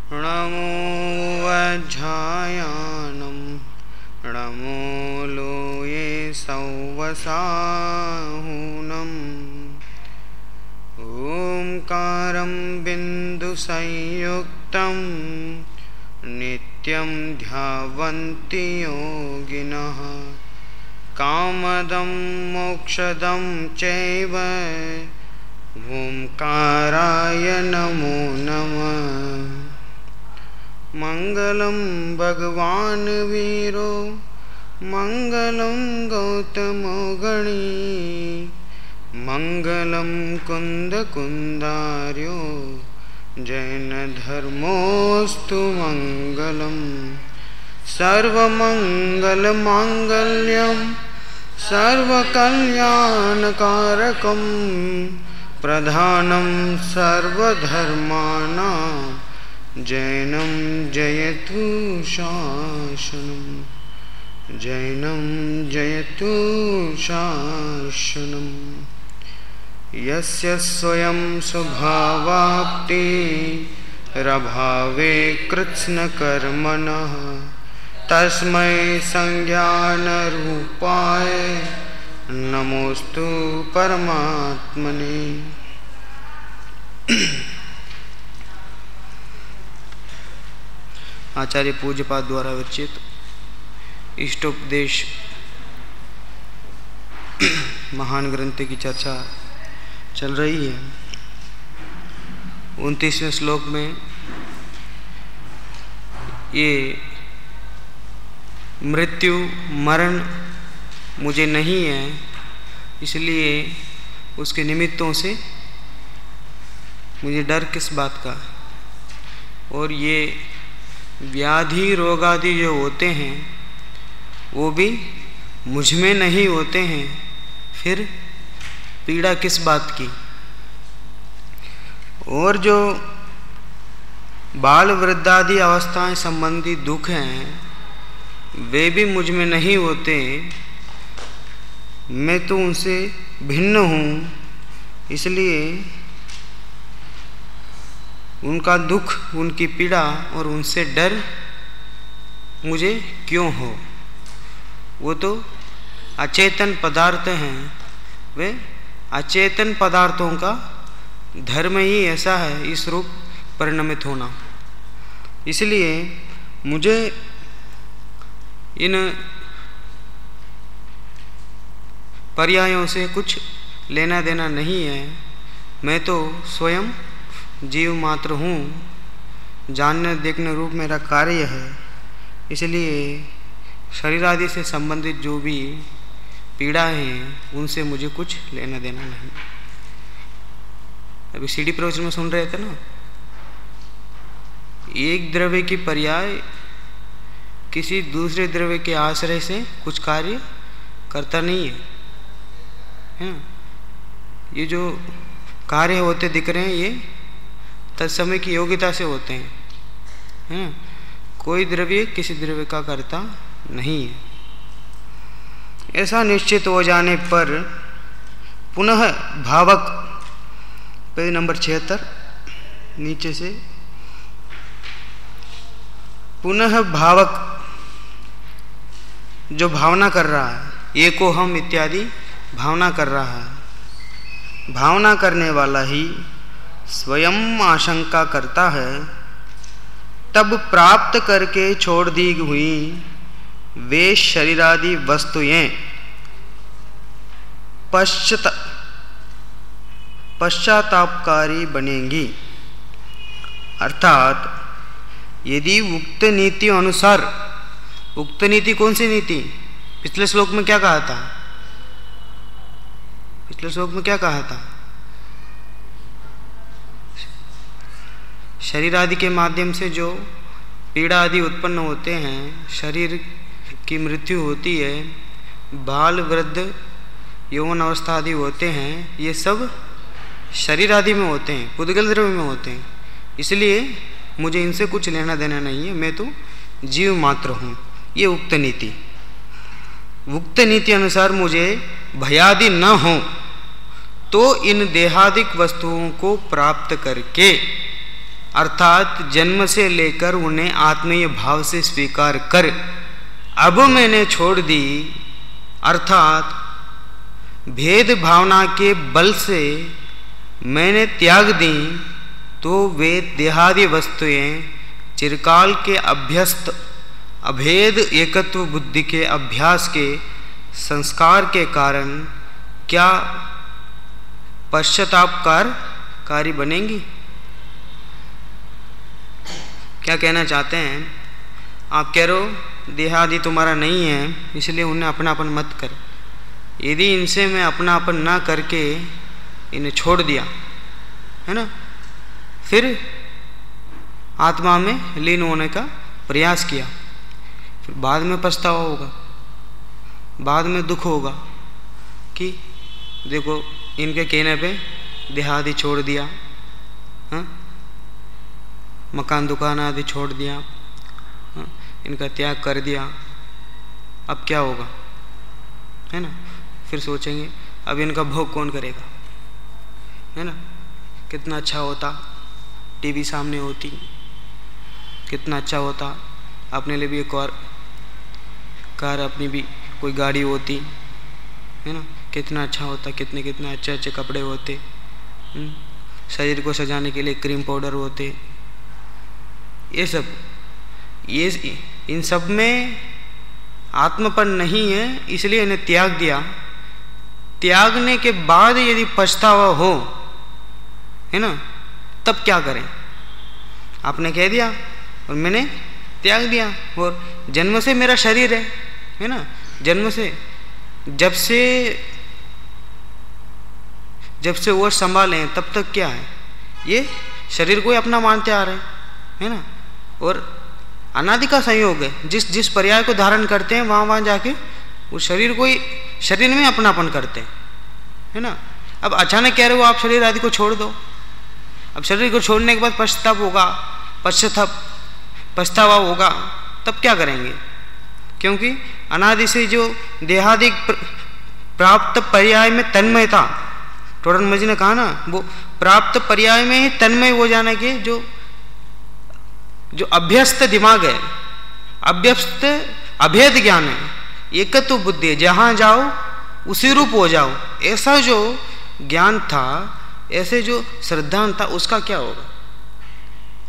नमो वज्रायानं नमो लोये सौवसाहुनम् ओंकारं बिन्दुसंयुक्तं नित्यं ध्यावन्ति योगिनः कामदं मोक्षदं चैव ओंकाराय नमो नमः। मंगलं भगवान् वीरो मंगलं गौतमो गणी मंगलं कुन्दकुन्दार्यो जैनधर्मोऽस्तु मंगलम् सर्वमंगलमांगल्यं सर्वकल्याणकारकं प्रधानं सर्वधर्माणां जैनं जयतु शासनम् जैनं जयतु शासनम्। यस्य स्वयं स्वभावाप्तिरभावे कृत्स्नकर्मणः तस्मै संज्ञानरूपाय नमोस्तु परमात्मने। आचार्य पूज्यपाद द्वारा विरचित इष्टोपदेश महान ग्रंथ की चर्चा चल रही है। 29वें श्लोक में ये मृत्यु मरण मुझे नहीं है, इसलिए उसके निमित्तों से मुझे डर किस बात का, और ये व्याधि रोग आदि जो होते हैं वो भी मुझ में नहीं होते हैं, फिर पीड़ा किस बात की। और जो बाल वृद्धादि अवस्थाएं संबंधी दुख हैं वे भी मुझ में नहीं होते, मैं तो उनसे भिन्न हूँ, इसलिए उनका दुख उनकी पीड़ा और उनसे डर मुझे क्यों हो। वो तो अचेतन पदार्थ हैं, वे अचेतन पदार्थों का धर्म ही ऐसा है इस रूप परिणमित होना। इसलिए मुझे इन पर्यायों से कुछ लेना देना नहीं है। मैं तो स्वयं जीव मात्र हूँ, जानने देखने रूप मेरा कार्य है, इसलिए शरीर आदि से संबंधित जो भी पीड़ा हैं उनसे मुझे कुछ लेना देना नहीं। अभी सीडी प्रवचन में सुन रहे थे ना, एक द्रव्य की पर्याय किसी दूसरे द्रव्य के आश्रय से कुछ कार्य करता नहीं है। ये जो कार्य होते दिख रहे हैं ये तत्समय की योग्यता से होते हैं। कोई द्रव्य किसी द्रव्य का करता नहीं है। ऐसा निश्चित हो जाने पर पुनः भावक, पेज नंबर 76 नीचे से, पुनः भावक जो भावना कर रहा है, एको हम इत्यादि भावना कर रहा है, भावना करने वाला ही स्वयं आशंका करता है, तब प्राप्त करके छोड़ दी हुई वे शरीरादि वस्तुएं पश्चातापकारी बनेंगी। अर्थात यदि उक्त नीति अनुसार, उक्त नीति कौन सी नीति? पिछले श्लोक में क्या कहा था? पिछले श्लोक में क्या कहा था? शरीर आदि के माध्यम से जो पीड़ा आदि उत्पन्न होते हैं, शरीर की मृत्यु होती है, बाल वृद्ध यौवन अवस्था आदि होते हैं, ये सब शरीर आदि में होते हैं, पुद्गल द्रव्य में होते हैं। इसलिए मुझे इनसे कुछ लेना देना नहीं है, मैं तो जीव मात्र हूँ। ये उक्त नीति, उक्त नीति अनुसार मुझे भयादि न हो तो इन देहादिक वस्तुओं को प्राप्त करके अर्थात जन्म से लेकर उन्हें आत्मीय भाव से स्वीकार कर अब मैंने छोड़ दी, अर्थात भेद भावना के बल से मैंने त्याग दी, तो वे देहादि वस्तुएं चिरकाल के अभ्यस्त अभेद एकत्व बुद्धि के अभ्यास के संस्कार के कारण क्या पश्चातापकारी बनेंगी। क्या कहना चाहते हैं? आप कह रहे हो देहादि तुम्हारा नहीं है, इसलिए उन्हें अपनापन मत कर। यदि इनसे मैं अपनापन ना करके इन्हें छोड़ दिया, है ना, फिर आत्मा में लीन होने का प्रयास किया, फिर बाद में पछतावा होगा, बाद में दुख होगा कि देखो इनके कहने पे देहादि छोड़ दिया, हाँ, मकान दुकान आदि छोड़ दिया, हाँ, इनका त्याग कर दिया, अब क्या होगा, है ना। फिर सोचेंगे अब इनका भोग कौन करेगा, है ना। कितना अच्छा होता टीवी सामने होती, कितना अच्छा होता अपने लिए भी एक और कार, अपनी भी कोई गाड़ी होती, है ना। कितना अच्छा होता, कितने कितने अच्छे अच्छे कपड़े होते, शरीर को सजाने के लिए क्रीम पाउडर होते। ये सब इन सब में आत्मपन नहीं है, इसलिए इन्हें त्याग दिया। त्यागने के बाद यदि पछतावा हो, है ना, तब क्या करें? आपने कह दिया और मैंने त्याग दिया, और जन्म से मेरा शरीर है ना, जन्म से जब से वो संभाले हैं तब तक क्या है, ये शरीर को ही अपना मानते आ रहे हैं, है ना। और अनादि का संयोग है, जिस पर्याय को धारण करते हैं वहाँ जाके वो शरीर को ही शरीर में अपनापन करते हैं, है ना। अब अचानक कह रहे हो आप शरीर आदि को छोड़ दो, अब शरीर को छोड़ने के बाद पछतावा होगा, तब क्या करेंगे? क्योंकि अनादि से जो देहादि प्राप्त पर्याय में तन्मयता, टोडरमल जी ने कहा ना, वो प्राप्त पर्याय में ही तन्मय हो जाने के जो अभ्यस्त दिमाग है, अभ्यस्त अभेद ज्ञान है, एकत्व बुद्धि है, जहाँ जाओ उसी रूप हो जाओ, ऐसा जो ज्ञान था, ऐसे जो श्रद्धांत था, उसका क्या होगा?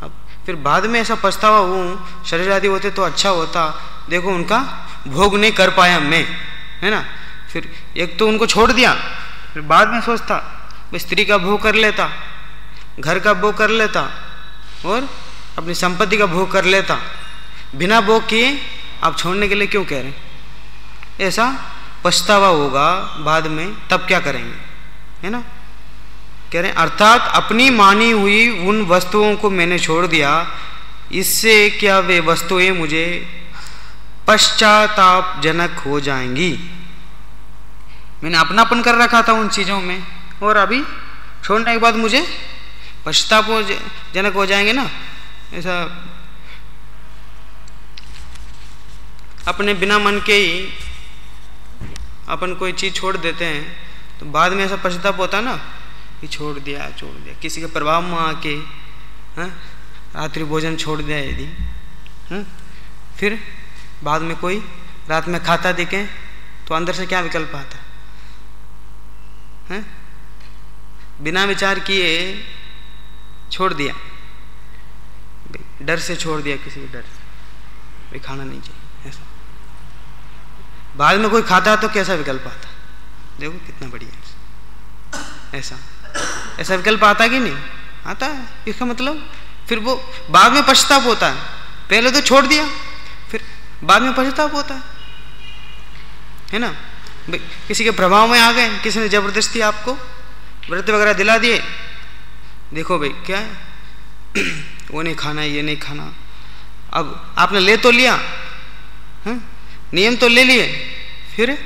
अब फिर बाद में ऐसा पछतावा हो, शरीर आदि होते तो अच्छा होता, देखो उनका भोग नहीं कर पाया मैं, है ना। फिर एक तो उनको छोड़ दिया, फिर बाद में सोचता स्त्री का भोग कर लेता, घर का भोग कर लेता, और अपनी संपत्ति का भोग कर लेता, बिना भोग किए आप छोड़ने के लिए क्यों कह रहे हैं? ऐसा पछतावा होगा बाद में, तब क्या करेंगे, है ना। कह रहे हैं अर्थात अपनी मानी हुई उन वस्तुओं को मैंने छोड़ दिया, इससे क्या वे वस्तुएं मुझे पश्चातापजनक हो जाएंगी। मैंने अपनापन कर रखा था उन चीज़ों में, और अभी छोड़ने के बाद मुझे पश्चातापजनक हो जाएंगे ना। ऐसा अपने बिना मन के ही अपन कोई चीज़ छोड़ देते हैं, तो बाद में ऐसा पश्चाताप होता ना कि छोड़ दिया। किसी के प्रभाव में आके रात्रि भोजन छोड़ दिया यदि, फिर बाद में कोई रात में खाता दिखे तो अंदर से क्या विकल्प आता है? बिना विचार किए छोड़ दिया, डर से छोड़ दिया, किसी के डर से भाई खाना नहीं चाहिए, ऐसा। बाद में कोई खाता तो कैसा विकल्प आता, देखो कितना बढ़िया, ऐसा विकल्प आता कि नहीं आता है। इसका मतलब फिर वो बाद में पछताप होता है, पहले तो छोड़ दिया, फिर बाद में पछताप होता है ना। किसी के प्रभाव में आ गए, किसी ने जबरदस्ती आपको व्रत वगैरह दिला दिए, देखो भाई क्या है वो नहीं खाना, ये नहीं खाना। अब आपने ले तो लिया, नियम तो ले लिए, फिर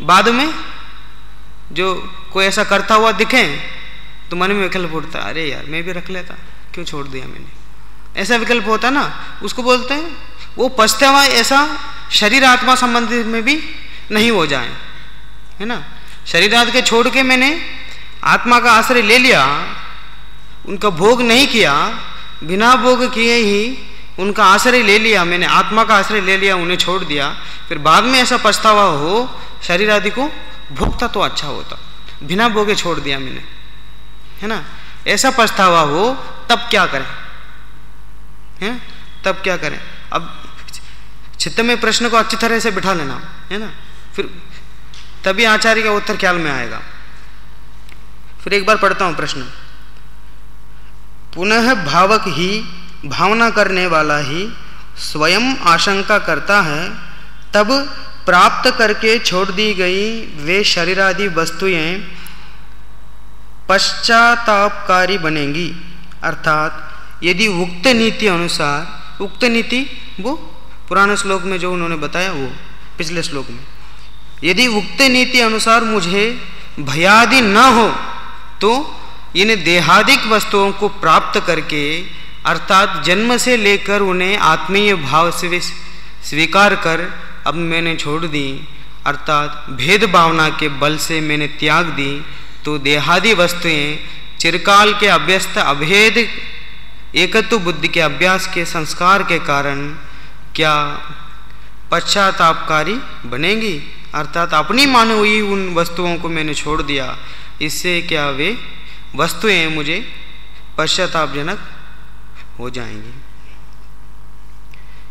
बाद में जो कोई ऐसा करता हुआ दिखे तो मन में विकल्प उठता, अरे यार मैं भी रख लेता, क्यों छोड़ दिया मैंने, ऐसा विकल्प होता ना। उसको बोलते हैं वो पछतावा ऐसा शरीर आत्मा संबंधित में भी नहीं हो जाए, है ना। शरीर आदि के छोड़ के मैंने आत्मा का आश्रय ले लिया, उनका भोग नहीं किया, बिना भोग किए ही उनका आश्रय ले लिया, मैंने आत्मा का आश्रय ले लिया, उन्हें छोड़ दिया, फिर बाद में ऐसा पछतावा हो शरीर आदि को भोगता तो अच्छा होता, बिना भोगे छोड़ दिया मैंने, है ना, ऐसा पछतावा हो तब क्या करें, है तब क्या करें। अब चित्त में प्रश्न को अच्छी तरह से बिठा लेना, है ना, फिर तभी आचार्य का उत्तर ख्याल में आएगा। फिर एक बार पढ़ता हूं प्रश्न। पुनः भावक ही, भावना करने वाला ही स्वयं आशंका करता है, तब प्राप्त करके छोड़ दी गई वे शरीरादि वस्तुएं पश्चातापकारी बनेंगी। अर्थात यदि उक्त नीति अनुसार, उक्त नीति वो पुराने श्लोक में जो उन्होंने बताया, वो पिछले श्लोक में, यदि उक्त नीति अनुसार मुझे भयादि न हो तो इन देहादिक वस्तुओं को प्राप्त करके, अर्थात जन्म से लेकर उन्हें आत्मीय भाव से स्वीकार कर अब मैंने छोड़ दी, अर्थात भेद भावना के बल से मैंने त्याग दी, तो देहादि वस्तुएं चिरकाल के अभ्यस्त अभेद एकत्व बुद्धि के अभ्यास के संस्कार के कारण क्या पश्चातापकारी बनेंगी। अर्थात अपनी मानी हुई उन वस्तुओं को मैंने छोड़ दिया, इससे क्या वे वस्तुएं मुझे पश्चातापजनक हो जाएंगी।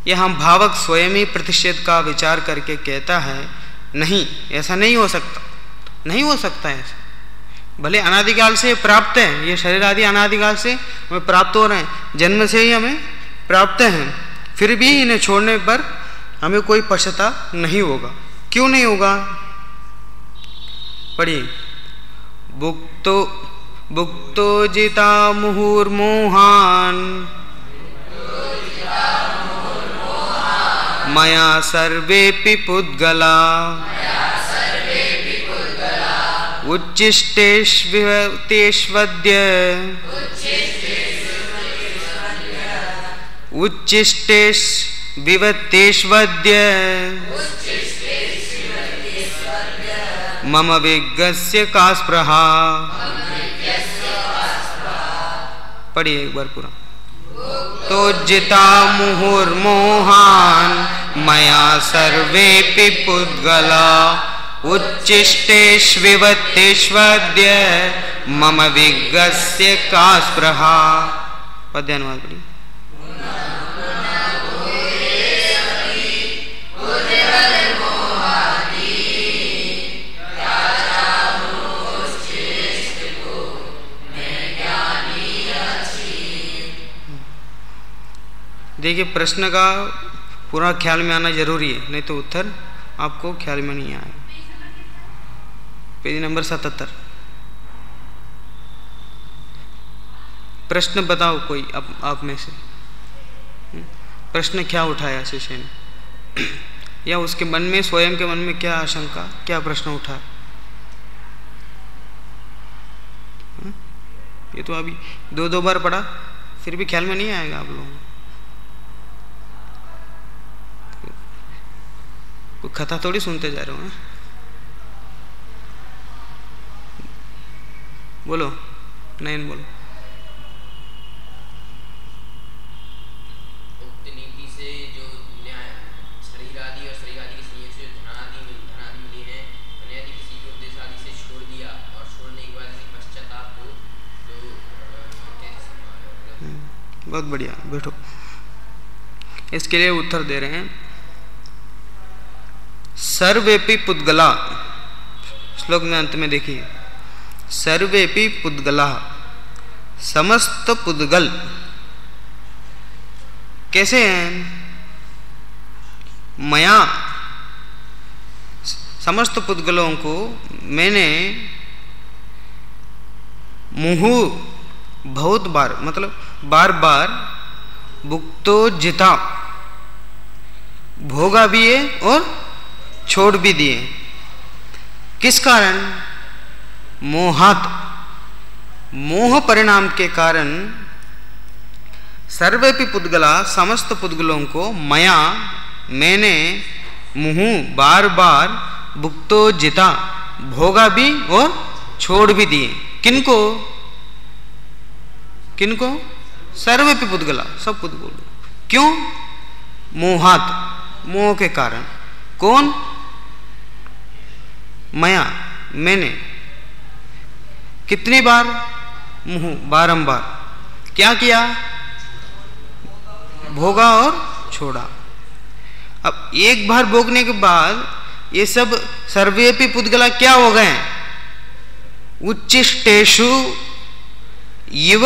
यह हम भावक स्वयं ही प्रतिषेध का विचार करके कहता है, नहीं ऐसा नहीं हो सकता, नहीं हो सकता ऐसा, भले अनादिकाल से प्राप्त है, ये शरीर आदि अनादिकाल से हमें प्राप्त हो रहे हैं, जन्म से ही हमें प्राप्त हैं, फिर भी इन्हें छोड़ने पर हमें कोई पश्चाताप नहीं होगा। क्यों नहीं होगा? पढ़िए। भुक्तो जिता मुहुर्मोहान मया सर्वेपि पुद्गला उच्चिष्टेष्वद्य उच्चिष्टेष्विवत्तेष्वद्य मम विज्ञस्य का स्पृहा। पढ़िए एक बार पूरा। तो जिता मुहुर्मोहान मया सर्वेपि पुद्गला उच्चिष्टेष्विवत्तेष्वद्य मम विज्ञस्य का स्पृहा। पद्यानुवाद पढ़िए। देखिए प्रश्न का पूरा ख्याल में आना जरूरी है, नहीं तो उत्तर आपको ख्याल में नहीं आएगा। Page number 77। प्रश्न बताओ कोई आप में से, प्रश्न क्या उठाया शिष्य ने, या उसके मन में, स्वयं के मन में क्या आशंका, क्या प्रश्न उठा। ये तो अभी दो बार पढ़ा, फिर भी ख्याल में नहीं आएगा आप लोगों को। कथा थोड़ी सुनते जा रहे हो। बोलो नयन बोलो। उक्त नीति से जो न्याय शरीर आदि और शरीर आदि के संयोग से धनादि मिली है, मैंने यदि किसी को उपदेश आदि से छोड़ दिया और छोड़ने के बाद पश्चाताप हो तो कैसे? बहुत बढ़िया, बैठो। इसके लिए उत्तर दे रहे हैं। सर्वेपि पुद्गला, श्लोक में अंत में देखिए, सर्वेपि पुद्गला, समस्त पुद्गल कैसे हैं? मया, समस्त पुद्गलों को मैंने मुहु, बहुत बार, मतलब बार बार, भुक्तो जिता, भोगा भी है और छोड़ भी दिए। किस कारण? मोहात, मोह परिणाम के कारण सर्वेपि पुद्गला, समस्त पुद्गलों को मया, मैंने, मुहु, बार बार, भुक्तो जिता, भोगा भी और छोड़ भी दिए। किनको? किनको? सर्वेपि पुद्गला, सब पुद्गल। क्यों? मोहात, मोह के कारण। कौन? मया, मैंने। कितनी बार? मुह, बारंबार। क्या किया? भोगा और छोड़ा। अब एक बार भोगने के बाद ये सब सर्वेपि पुद्गला क्या हो गए? उच्चिष्टेषु इव,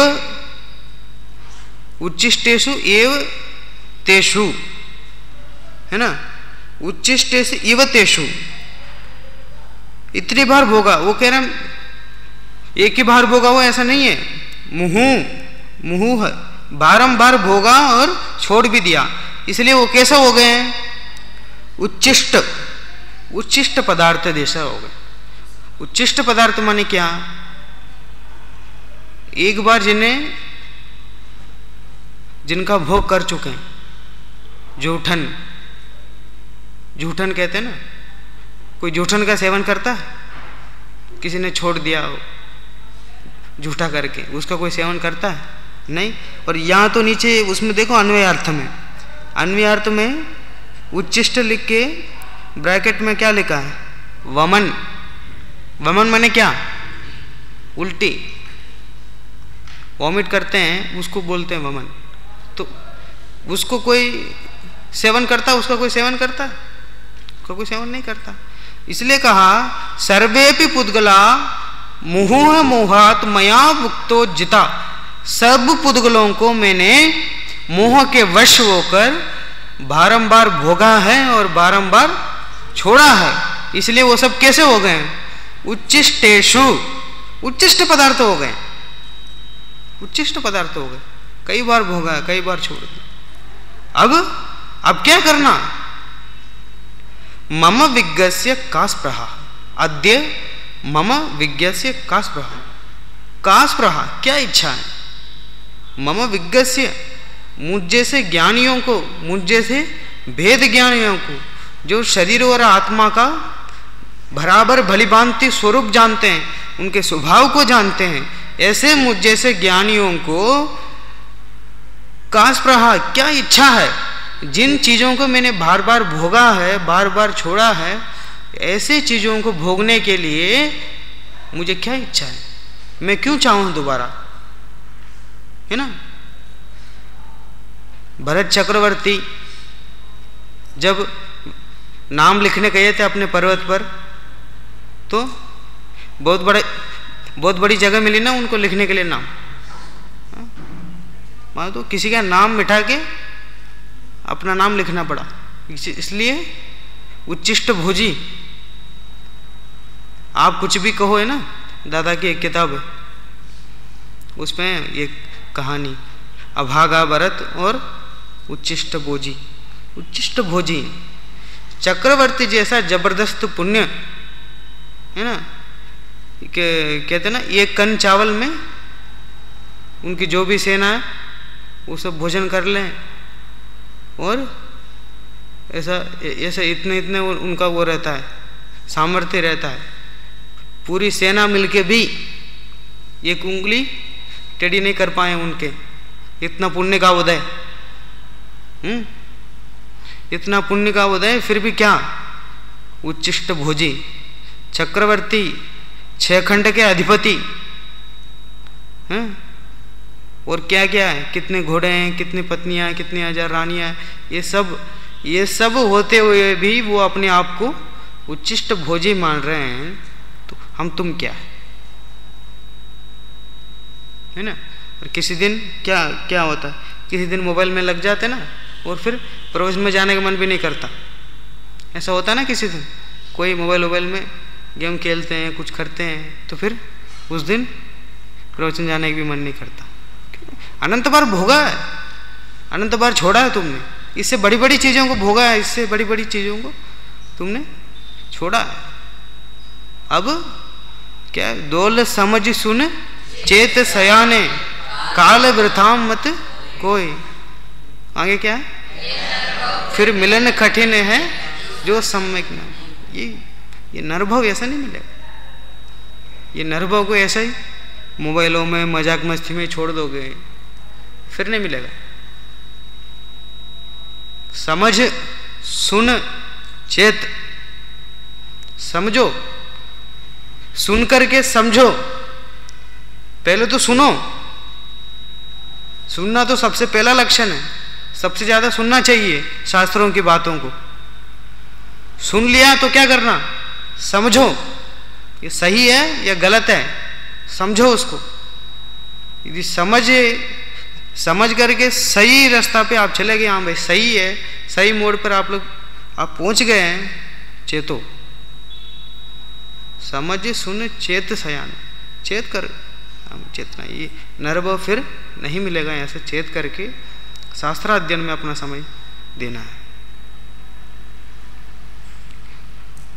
उच्चिष्टेषु एव तेषु, है ना? उच्चिष्टेषु इव तेषु, इतनी बार भोगा। वो कह रहे हैं एक ही बार भोगा, वो ऐसा नहीं है। मुहु, मुहु है, बारंबार भोगा और छोड़ भी दिया, इसलिए वो कैसा हो गए? उच्चिष्ट, उच्चिष्ट पदार्थ जैसा हो गए। उच्चिष्ट पदार्थ माने क्या? एक बार जिनका भोग कर चुके हैं, जूठन, जूठन कहते हैं ना। कोई जूठन का सेवन करता है? किसी ने छोड़ दिया हो जूठा करके, उसका कोई सेवन करता है? नहीं। और यहाँ तो नीचे उसमें देखो अन्वय अर्थ में, अन्वय अर्थ में उच्चिष्ट लिख के ब्रैकेट में क्या लिखा है? वमन। वमन माने क्या? उल्टी, वॉमिट करते हैं उसको बोलते हैं वमन। तो उसको कोई सेवन करता, उसका कोई सेवन करता? उसका कोई सेवन नहीं करता। इसलिए कहा सर्वेपि पुद्गला मुहुः मोहात मया मुक्तो जिता। सब पुद्गलों को मैंने मोह के वश होकर बारंबार भोगा है और बारंबार छोड़ा है, इसलिए वो सब कैसे हो गए? उच्चिष्टेषु, उच्चिष्ट पदार्थ हो गए, उच्चिष्ट पदार्थ हो गए। कई बार भोगा, कई बार छोड़ दिया। अब क्या करना? मम विज्ञस्य का स्पृहा, अद्य मम विज्ञस्य का स्पृहा। का स्पृहा क्या इच्छा है? मम विज्ञस्य, मुझ जैसे ज्ञानियों को, मुझ जैसे भेद ज्ञानियों को, जो शरीर और आत्मा का बराबर भलीभांति स्वरूप जानते हैं, उनके स्वभाव को जानते हैं, ऐसे मुझ जैसे ज्ञानियों को का स्पृहा क्या इच्छा है? जिन चीज़ों को मैंने बार बार भोगा है, बार बार छोड़ा है, ऐसे चीज़ों को भोगने के लिए मुझे क्या इच्छा है? मैं क्यों चाहूँ दोबारा, है ना? भरत चक्रवर्ती जब नाम लिखने गए थे अपने पर्वत पर, तो बहुत बड़ी जगह मिली ना उनको लिखने के लिए नाम। मान तो किसी का नाम मिटा के अपना नाम लिखना पड़ा, इसलिए उच्चिष्ट भोजी। आप कुछ भी कहो, है ना, दादा की एक किताब है, उसमें ये कहानी अभागा भरत और उच्चिष्ट भोजी। उच्चिष्ट भोजी चक्रवर्ती जैसा जबरदस्त पुण्य, है ना, कहते ना, एक कन चावल में उनकी जो भी सेना है वो सब भोजन कर लें, और ऐसा इतने उनका वो रहता है, सामर्थ्य रहता है। पूरी सेना मिलके भी एक उंगली टेढ़ी नहीं कर पाए उनके, इतना पुण्य का उदय, इतना पुण्य का उदय, फिर भी क्या? उच्चिष्ट भोजी चक्रवर्ती, 6 खंड के अधिपति हैं, और क्या क्या है, कितने घोड़े हैं, कितनी पत्नियां हैं, कितनी हजार रानियां हैं, ये सब होते हुए भी वो अपने आप को उच्चिष्ट भोजी मान रहे हैं। तो हम तुम क्या है ना? और किसी दिन क्या होता है, किसी दिन मोबाइल में लग जाते ना, और फिर प्रवचन में जाने का मन भी नहीं करता। ऐसा होता है ना, किसी दिन कोई मोबाइल में गेम खेलते हैं, कुछ करते हैं, तो फिर उस दिन प्रवचन जाने का भी मन नहीं करता। अनंत बार भोगा है, अनंत बार छोड़ा है तुमने, इससे बड़ी बड़ी चीज़ों को भोगा है, इससे बड़ी बड़ी चीज़ों को तुमने छोड़ा है। अब क्या है? दोल समझ सुन चेत सयाने, काल वृथाम मत कोई। आगे क्या है? फिर मिलन कठिन है जो सम्यक न। ये नरभव ऐसा नहीं मिलेगा। ये नरभव को ऐसा ही मोबाइलों में मजाक मस्ती में छोड़ दोगे, फिर नहीं मिलेगा। समझ सुन चेत, समझो, सुन करके समझो। पहले तो सुनो, सुनना तो सबसे पहला लक्षण है, सबसे ज्यादा सुनना चाहिए शास्त्रों की बातों को। सुन लिया तो क्या करना, समझो ये सही है या गलत है, समझो उसको। यदि समझ करके सही रास्ता पे आप चले गए, हाँ भाई सही है, सही मोड़ पर आप पहुंच गए हैं, चेतो। समझ सुन चेत सयान, चेत कर, चेतना, ये नरभ फिर नहीं मिलेगा। ऐसे चेत करके शास्त्राध्ययन में अपना समय देना है,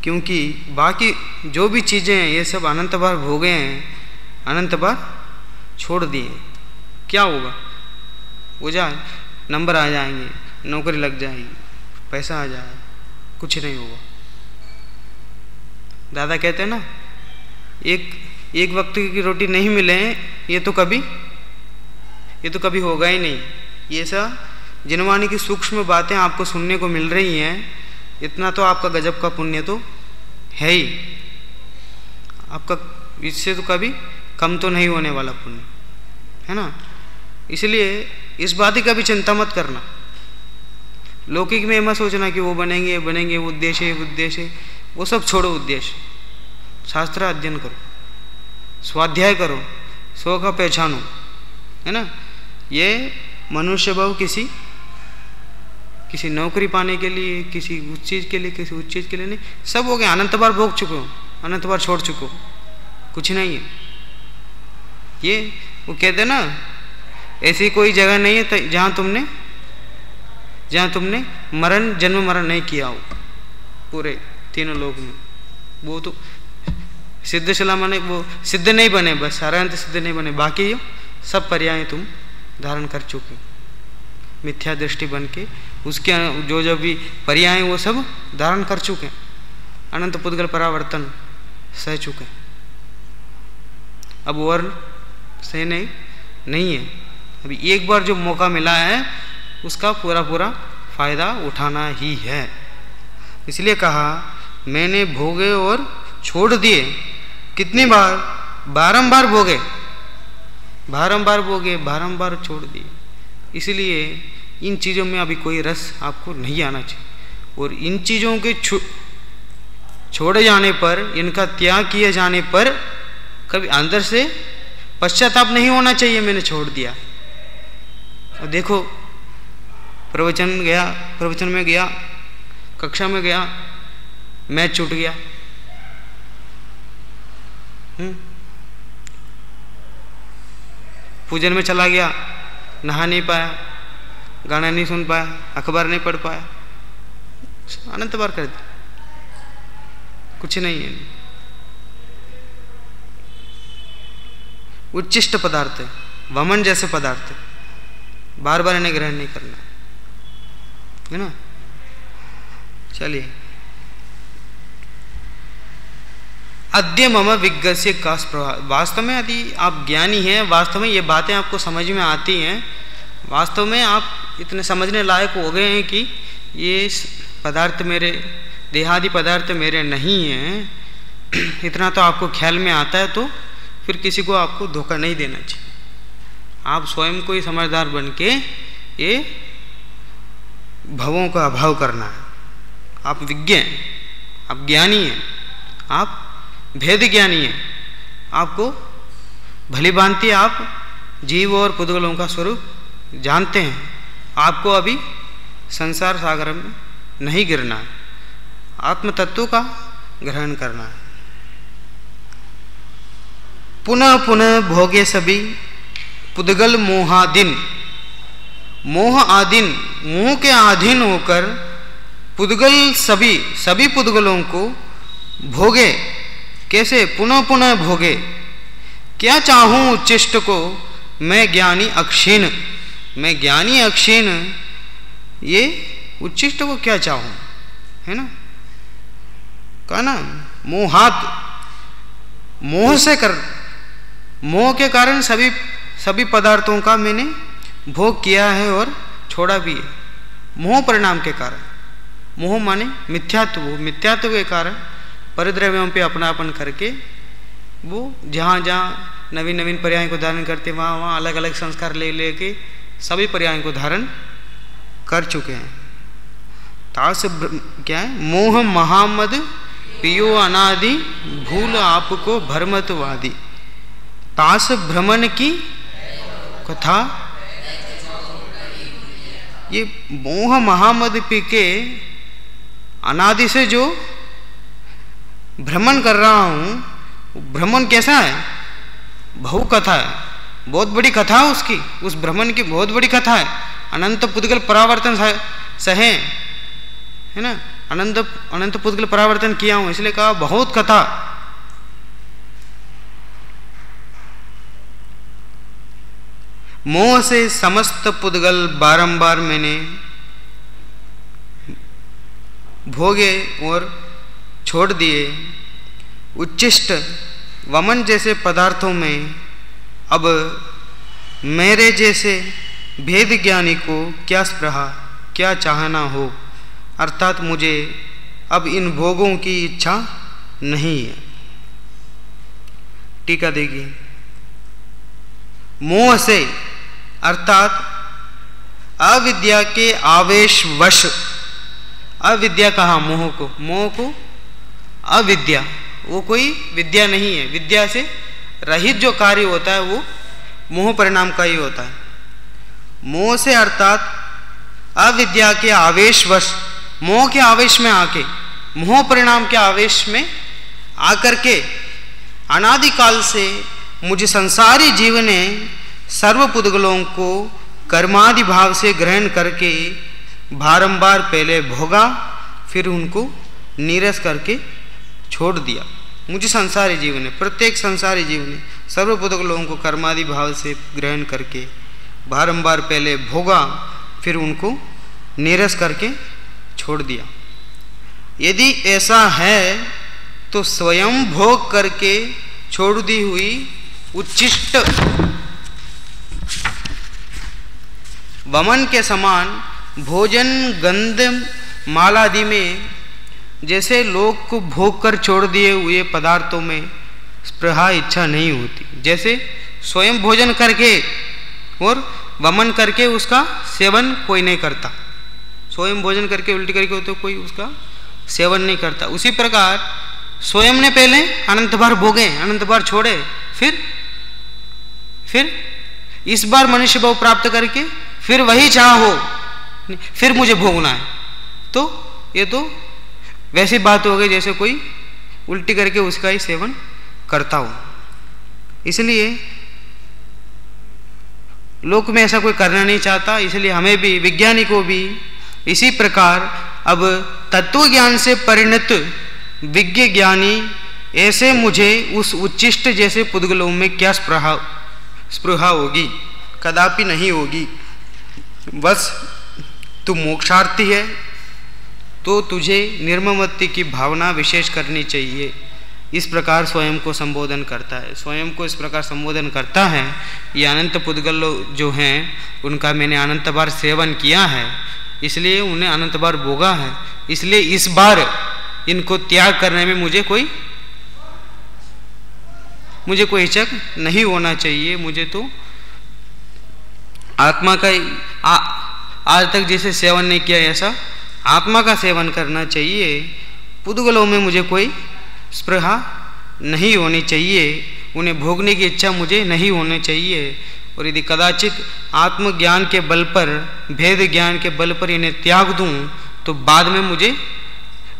क्योंकि बाकी जो भी चीजें हैं ये सब अनंत बार भोगे हैं, अनंत बार छोड़ दिए। क्या होगा, वो जाए, नंबर आ जाएंगे, नौकरी लग जाएगी, पैसा आ जाएगा, कुछ नहीं होगा। दादा कहते हैं ना, एक वक्त की रोटी नहीं मिले ये तो कभी होगा ही नहीं। ये सब जिनवाणी की सूक्ष्म बातें आपको सुनने को मिल रही हैं, इतना तो आपका गजब का पुण्य तो है ही। आपका इससे तो कभी कम तो नहीं होने वाला पुण्य है ना। इसलिए इस बात की कभी चिंता मत करना। लौकिक में मत सोचना कि वो बनेंगे, वो उद्देश्य, वो सब छोड़ो। उद्देश्य शास्त्र अध्ययन करो, स्वाध्याय करो, स्व का पहचानो, है ना। ये मनुष्य भाव किसी नौकरी पाने के लिए, किसी उस चीज़ के लिए, किसी उस चीज़ के लिए नहीं, सब हो गया। अनंत बार भोग चुके हो, अनंत बार छोड़ चुके हो, कुछ नहीं है। ये वो कहते ना, ऐसी कोई जगह नहीं है जहाँ तुमने जन्म मरण नहीं किया हो पूरे तीनों लोक में। वो तो सिद्ध शिला माने वो सिद्ध नहीं बने, बस सारांत सिद्ध नहीं बने, बाकी सब पर्याय तुम धारण कर चुके हो। मिथ्या दृष्टि बन के उसके जो भी पर्याय वो सब धारण कर चुके हैं, अनंत पुद्गल परावर्तन सह चुके हैं। अब और सही नहीं है। अभी एक बार जो मौका मिला है उसका पूरा फायदा उठाना ही है। इसलिए कहा मैंने भोगे और छोड़ दिए। कितनी बार? बारंबार भोगे, बारंबार छोड़ दिए। इसलिए इन चीज़ों में अभी कोई रस आपको नहीं आना चाहिए। और इन चीज़ों के छोड़े जाने पर, इनका त्याग किए जाने पर कभी अंदर से पश्चाताप नहीं होना चाहिए, मैंने छोड़ दिया। और देखो प्रवचन में गया, कक्षा में गया, मैच छूट गया, पूजन में चला गया, नहा नहीं पाया, गाना नहीं सुन पाया, अखबार नहीं पढ़ पाया, अनंत बार कर दिया, कुछ नहीं है। उच्चिष्ट पदार्थ है, वमन जैसे पदार्थ है, बार बार इन्हें ग्रहण नहीं करना है ना। चलिए, अद्य मम विज्ञस्य कास प्रभाव। वास्तव में यदि आप ज्ञानी हैं, वास्तव में ये बातें आपको समझ में आती हैं, वास्तव में आप इतने समझने लायक हो गए हैं कि ये पदार्थ मेरे, देहादि पदार्थ मेरे नहीं हैं, इतना तो आपको ख्याल में आता है, तो फिर किसी को आपको धोखा नहीं देना चाहिए। आप स्वयं को ही समझदार बन के ये भवों का अभाव करना है। आप विज्ञ हैं, आप ज्ञानी हैं, आप भेद ज्ञानी हैं, आपको भली भांति आप जीव और पुद्गलों का स्वरूप जानते हैं। आपको अभी संसार सागर में नहीं गिरना है, आत्म तत्व का ग्रहण करना है। पुनः पुनः भोगे सभी पुद्गल मोहाधीन, मोह के अधीन होकर पुद्गल सभी पुद्गलों को भोगे। कैसे? पुनः पुनः भोगे। क्या चाहूं उच्चिष्ट को, मैं ज्ञानी अक्षीण, ये उच्चिष्ट को क्या चाहूं, है ना। कहा ना, मोह के कारण सभी पदार्थों का मैंने भोग किया है और छोड़ा भी है, मोह परिणाम के कारण। मोह माने मिथ्यात्व, मिथ्यात्व के कारण परिद्रव्यों पे अपनापन करके वो जहाँ जहाँ नवीन नवीन पर्यायों को धारण करते वहाँ वहाँ अलग अलग संस्कार ले लेके सभी पर्यायों को धारण कर चुके हैं। तास क्या है, मोह महामद पियो अनादि भूल आपको भ्रमतवादी। तास भ्रमण की कथा, ये मोह महामद पी के अनादि से जो भ्रमण कर रहा हूँ, भ्रमण कैसा है, बहु कथा है, बहुत बड़ी कथा है उसकी, उस भ्रमण की बहुत बड़ी कथा है। अनंत पुद्गल परावर्तन सहे, है ना, अनंत पुद्गल परावर्तन किया हूं, इसलिए कहा बहुत कथा। मोह से समस्त पुद्गल बारंबार मैंने भोगे और छोड़ दिए। उच्चिष्ट वमन जैसे पदार्थों में अब मेरे जैसे भेद ज्ञानी को क्या स्पृहा, क्या चाहना हो, अर्थात मुझे अब इन भोगों की इच्छा नहीं है। टीका देखिए, मोह से अर्थात अविद्या के आवेशवश, अविद्या कहा मोह को, मोह को अविद्या, वो कोई विद्या नहीं है, विद्या से रहित जो कार्य होता है वो मोह परिणाम का ही होता है। मोह से अर्थात अविद्या के आवेशवश, मोह के आवेश में आके, मोह परिणाम के आवेश में आकर के अनादिकाल से मुझे संसारी जीव ने सर्व पुद्गलों को कर्मादि भाव से ग्रहण करके बारंबार पहले भोगा, फिर उनको नीरस करके छोड़ दिया। मुझे संसारी जीव ने, प्रत्येक संसारी जीव ने सर्व पुद्गलों को कर्मादि भाव से ग्रहण करके बारंबार पहले भोगा, फिर उनको नीरस करके छोड़ दिया। यदि ऐसा है तो स्वयं भोग करके छोड़ दी हुई उच्चिष्ट वमन के समान भोजन गंध मालादि में जैसे लोग को भोग कर छोड़ दिए हुए पदार्थों में स्पृहा इच्छा नहीं होती, जैसे स्वयं भोजन करके और वमन करके उसका सेवन कोई नहीं करता, स्वयं भोजन करके उल्टी करके हो तो कोई उसका सेवन नहीं करता, उसी प्रकार स्वयं ने पहले अनंत बार भोगे, अनंत बार छोड़े, फिर इस बार मनुष्य भाव प्राप्त करके फिर वही चाह हो, फिर मुझे भोगना है, तो ये तो वैसी बात हो गई जैसे कोई उल्टी करके उसका ही सेवन करता हो। इसलिए लोक में ऐसा कोई करना नहीं चाहता, इसलिए हमें भी, विज्ञानी को भी इसी प्रकार अब तत्व ज्ञान से परिणत विज्ञ ज्ञानी ऐसे मुझे उस उच्चिष्ट जैसे पुद्गलों में क्या स्पृहा होगी, कदापि नहीं होगी। बस तू मोक्षार्थी है तो तुझे निर्ममत्ति की भावना विशेष करनी चाहिए। इस प्रकार स्वयं को संबोधन करता है, स्वयं को इस प्रकार संबोधन करता है। ये अनंत पुद्गल जो हैं उनका मैंने अनंत बार सेवन किया है, इसलिए उन्हें अनंत बार भोगा है, इसलिए इस बार इनको त्याग करने में मुझे कोई हिचक नहीं होना चाहिए। मुझे तो आत्मा का आज तक जैसे सेवन नहीं किया ऐसा आत्मा का सेवन करना चाहिए। पुद्गलों में मुझे कोई स्पृहा नहीं होनी चाहिए, उन्हें भोगने की इच्छा मुझे नहीं होनी चाहिए। और यदि कदाचित आत्मज्ञान के बल पर, भेद ज्ञान के बल पर इन्हें त्याग दूं तो बाद में मुझे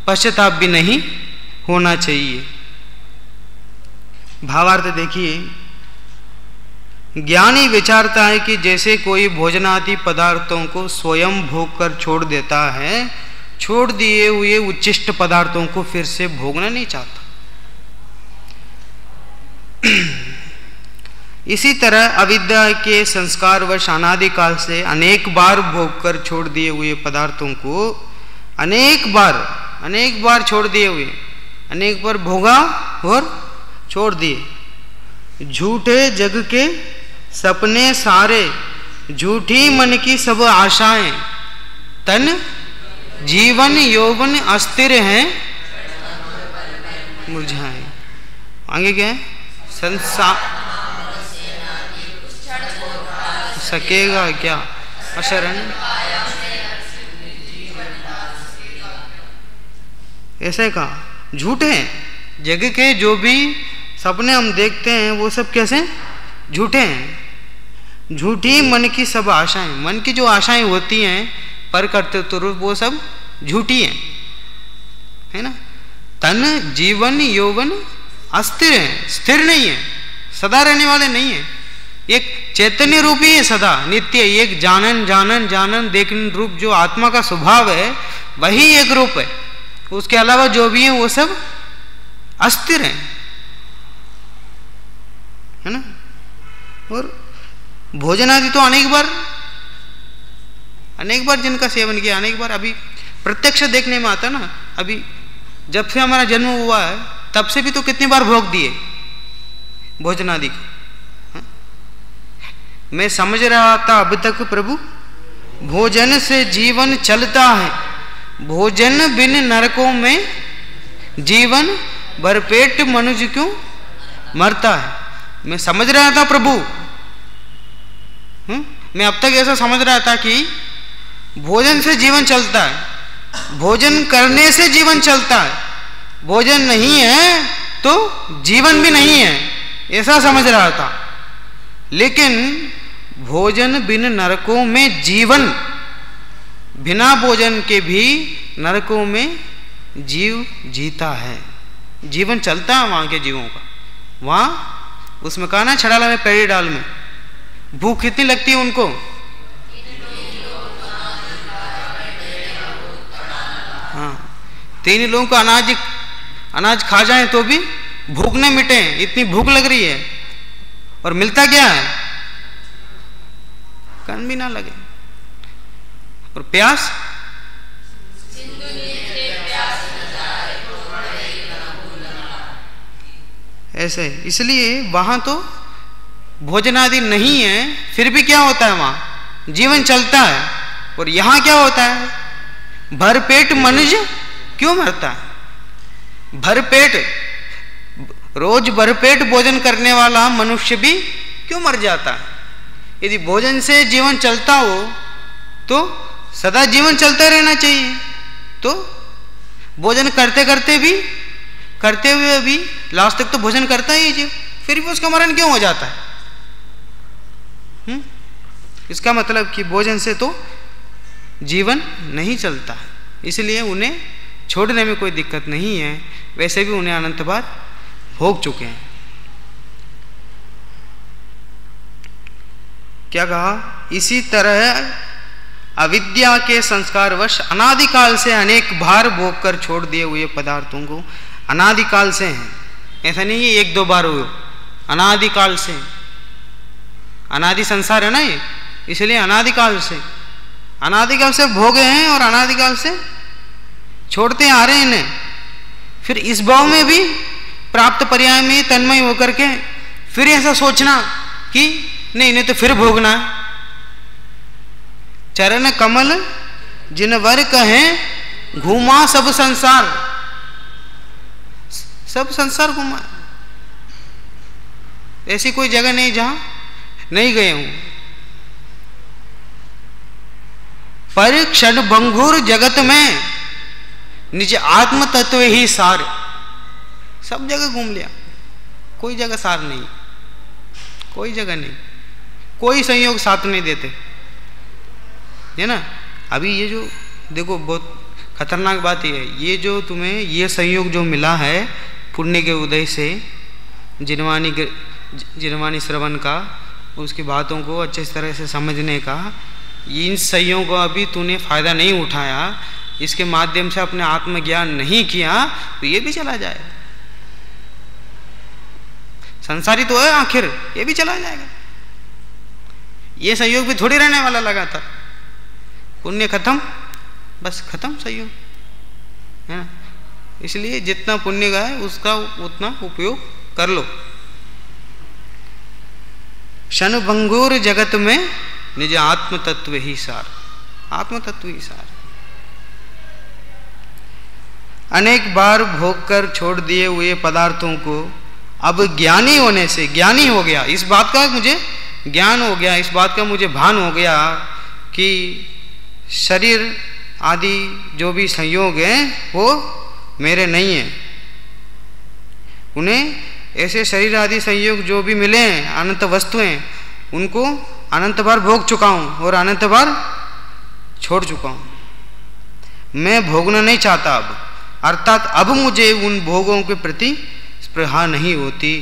पश्चाताप भी नहीं होना चाहिए। भावार्थ देखिए, ज्ञानी विचारता है कि जैसे कोई भोजनादि पदार्थों को स्वयं भोग कर छोड़ देता है, छोड़ दिए हुए उच्चिष्ट पदार्थों को फिर से भोगना नहीं चाहता। इसी तरह अविद्या के संस्कार वश अनादिकाल से अनेक बार भोग कर छोड़ दिए हुए पदार्थों को अनेक बार छोड़ दिए हुए, अनेक बार भोगा और छोड़ दिए। झूठे जग के सपने सारे झूठी मन की सब आशाएं, तन जीवन यौवन अस्थिर हैं मुरझाएं। आगे क्या है? संसार सकेगा क्या अशरण, ऐसे कहा। झूठे हैं जग के जो भी सपने हम देखते हैं वो सब कैसे झूठे हैं। झूठी मन की सब आशाएं, मन की जो आशाएं होती हैं पर कर्तृत्व रूप, वो सब झूठी हैं, है ना। तन जीवन यौवन अस्थिर है, स्थिर नहीं है, सदा रहने वाले नहीं है। एक चैतन्य रूप ही है सदा नित्य, एक जानन जानन जानन देखने रूप जो आत्मा का स्वभाव है वही एक रूप है। उसके अलावा जो भी है वो सब अस्थिर है ना। और भोजन आदि तो अनेक बार जिनका सेवन किया, अनेक बार अभी प्रत्यक्ष देखने में आता ना। अभी जब से हमारा जन्म हुआ है तब से भी तो कितनी बार भोग दिए भोजन आदि को। मैं समझ रहा था अब तक प्रभु, भोजन से जीवन चलता है, भोजन बिन नरकों में जीवन भरपेट मनुष्य क्यों मरता है। मैं समझ रहा था प्रभु, मैं अब तक ऐसा समझ रहा था कि भोजन से जीवन चलता है, भोजन करने से जीवन चलता है, भोजन नहीं है तो जीवन भी नहीं है, ऐसा समझ रहा था। लेकिन भोजन बिन नरकों में जीवन, बिना भोजन के भी नरकों में जीव जीता है, जीवन चलता है वहां के जीवों का। वहां उसमें कहा ना छड़ाला में पेड़ी डाल में भूख कितनी लगती है उनको, हाँ, 3 लोगों को अनाज खा जाए तो भी भूख न मिटे, इतनी भूख लग रही है। और मिलता क्या है? कन भी ना लगे। और प्यास, ऐसे। इसलिए वहां तो भोजन आदि नहीं है, फिर भी क्या होता है वहां जीवन चलता है। और यहां क्या होता है? भरपेट मनुष्य क्यों मरता है? भरपेट, रोज भरपेट भोजन करने वाला मनुष्य भी क्यों मर जाता है? यदि भोजन से जीवन चलता हो तो सदा जीवन चलता रहना चाहिए। तो भोजन करते हुए भी लास्ट तक तो भोजन करता ही जीव, फिर भी उसका मरण क्यों हो जाता है? इसका मतलब कि भोजन से तो जीवन नहीं चलता है, इसलिए उन्हें छोड़ने में कोई दिक्कत नहीं है। वैसे भी उन्हें अनंत बार भोग चुके हैं। क्या कहा? इसी तरह अविद्या के संस्कारवश अनादिकाल से अनेक बार भोग कर छोड़ दिए हुए पदार्थों को, अनादिकाल से हैं, ऐसा नहीं है 1-2 बार हुए, अनादिकाल से। अनादि संसार है ना ये, इसलिए अनादिकाल से भोगे हैं और अनादिकाल से छोड़ते आ रहे हैं इन्हें। फिर इस भाव में भी प्राप्त पर्याय में तन्मय होकर के फिर ऐसा सोचना कि नहीं, इन्हें तो फिर भोगना है। चरण कमल जिन वर कहें घूमा सब संसार, सब संसार घूमा, ऐसी कोई जगह नहीं जहां नहीं गए हूं। पर क्षण भंगुर जगत में निज आत्म तत्व ही सार, सब जगह घूम लिया, कोई जगह सार नहीं, कोई जगह नहीं, कोई संयोग साथ नहीं देते, है ना। अभी ये जो देखो बहुत खतरनाक बात ये है, ये जो तुम्हें ये संयोग जो मिला है पुण्य के उदय से, जिनवानी श्रवण का, उसकी बातों को अच्छे तरह से समझने का, इन संयोगों का अभी तूने फायदा नहीं उठाया, इसके माध्यम से अपने आत्मज्ञान नहीं किया तो ये भी चला जाए। संसारी तो है आखिर, ये भी चला जाएगा। ये संयोग भी थोड़ी रहने वाला लगातार। पुण्य खत्म, बस खत्म संयोग, है ना। इसलिए जितना पुण्य का है उसका उतना उपयोग कर लो। क्षणभंगुर जगत में निज आत्म तत्व ही सार। आत्म तत्व ही सार। अनेक बार भोग कर छोड़ दिए हुए पदार्थों को अब ज्ञानी होने से, ज्ञानी हो गया, इस बात का मुझे ज्ञान हो गया, इस बात का मुझे भान हो गया कि शरीर आदि जो भी संयोग हैं वो मेरे नहीं हैं। उन्हें ऐसे शरीर आदि संयोग जो भी मिले हैं, अनंत वस्तुएं, उनको अनंत बार भोग चुका हूं और अनंत बार छोड़ चुका हूं। मैं भोगना नहीं चाहता अब, अर्थात अब मुझे उन भोगों के प्रति स्पृहा नहीं होती।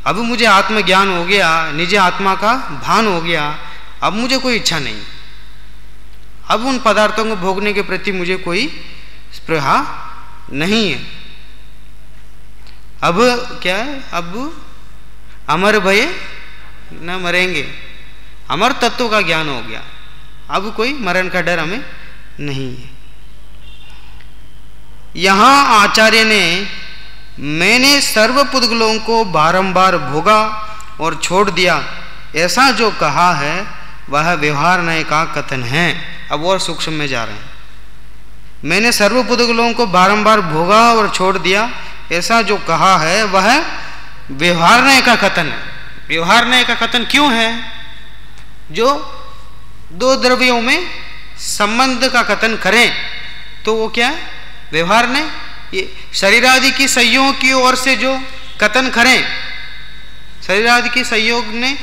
अब मुझे आत्मज्ञान हो गया, निज आत्मा का भान हो गया, अब मुझे कोई इच्छा नहीं। अब उन पदार्थों को भोगने के प्रति मुझे कोई स्पृहा नहीं है। अब क्या है, अब अमर भय न मरेंगे, अमर तत्व का ज्ञान हो गया, अब कोई मरण का डर हमें नहीं है। यहां आचार्य ने मैंने सर्व पुद्गलों को बारंबार भोगा और छोड़ दिया ऐसा जो कहा है वह व्यवहार नय का कथन है। अब और सूक्ष्म में जा रहे हैं। मैंने सर्व पुद्गलों को बारंबार भोगा और छोड़ दिया ऐसा जो कहा है वह व्यवहार नय का कथन है। व्यवहार नय का कथन क्यों है? जो दो द्रव्यों में संबंध का कथन करें तो वो क्या है? व्यवहार नय। ये शरीर आदि की संयोग की ओर से जो कथन करें, शरीर आदि के संयोग ने,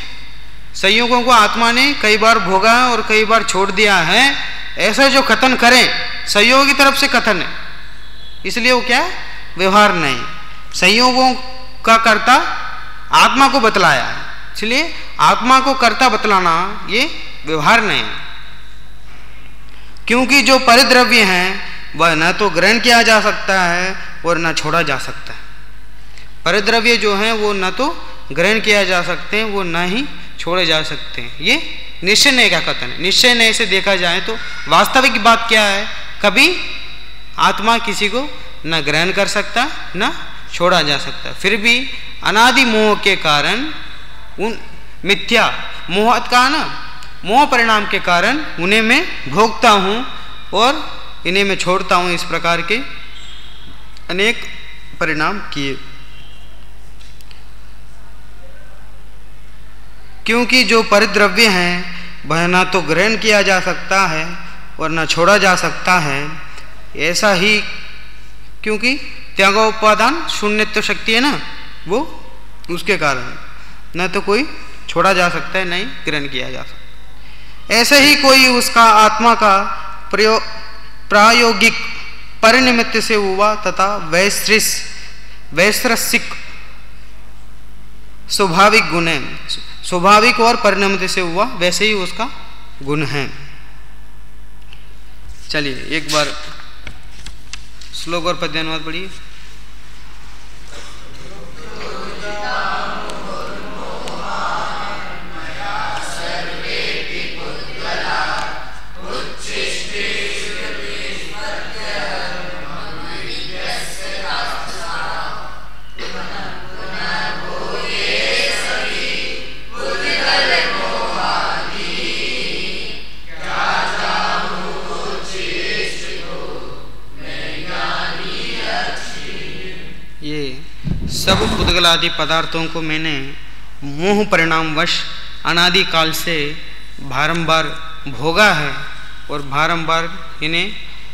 संयोगों को आत्मा ने कई बार भोगा और कई बार छोड़ दिया है, ऐसा जो कथन करें संयोग की तरफ से कथन है, इसलिए वो क्या है? व्यवहार नहीं। संयोगों का कर्ता आत्मा को बतलाया है, इसलिए आत्मा को कर्ता बतलाना ये व्यवहार नहीं है। क्योंकि जो परिद्रव्य हैं वह न तो ग्रहण किया जा सकता है और न छोड़ा जा सकता है। परिद्रव्य जो हैं वो न तो ग्रहण किया जा सकते हैं, वो न ही छोड़े जा सकते हैं। ये निश्चय नय का कथन है। निश्चय नय से देखा जाए तो वास्तविक बात क्या है? कभी आत्मा किसी को न ग्रहण कर सकता न छोड़ा जा सकता। फिर भी अनादि मोह के कारण, उन मिथ्या मोह का ना, मोह परिणाम के कारण उन्हें मैं भोगता हूँ और इन्हें मैं छोड़ता हूँ। इस प्रकार के अनेक परिणाम किए। क्योंकि जो परिद्रव्य हैं वह न तो ग्रहण किया जा सकता है और न छोड़ा जा सकता है। ऐसा ही क्योंकि त्यागोपादान शून्यत्व शक्ति है ना, वो उसके कारण न तो कोई छोड़ा जा सकता है नहीं ग्रहण किया जा सकता। ऐसे ही कोई उसका आत्मा का प्रायोगिक परिनिमित्त से हुआ तथा वैश्रसिक स्वाभाविक गुण है। स्वाभाविक और परिणमित से हुआ वैसे ही उसका गुण है। चलिए एक बार श्लोक और पद्यानुवाद पढ़िए। सब पुद्गल आदि पदार्थों को मैंने मोह परिणामवश अनादि काल से बारंबार भोगा है और बारंबार इन्हें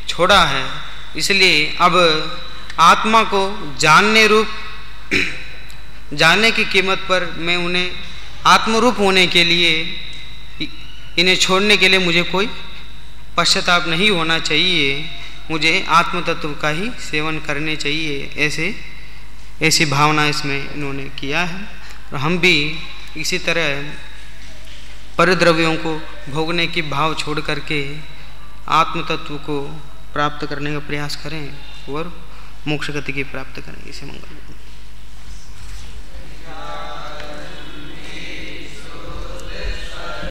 छोड़ा है। इसलिए अब आत्मा को जानने की कीमत पर मैं उन्हें आत्मरूप होने के लिए, इन्हें छोड़ने के लिए मुझे कोई पश्चाताप नहीं होना चाहिए। मुझे आत्म तत्व का ही सेवन करने चाहिए। ऐसी भावना इसमें इन्होंने किया है। और हम भी इसी तरह परिद्रव्यों को भोगने की भाव छोड़ करके आत्म तत्व को प्राप्त करने का प्रयास करें और मोक्ष गति की प्राप्त करें। इसे मंगल।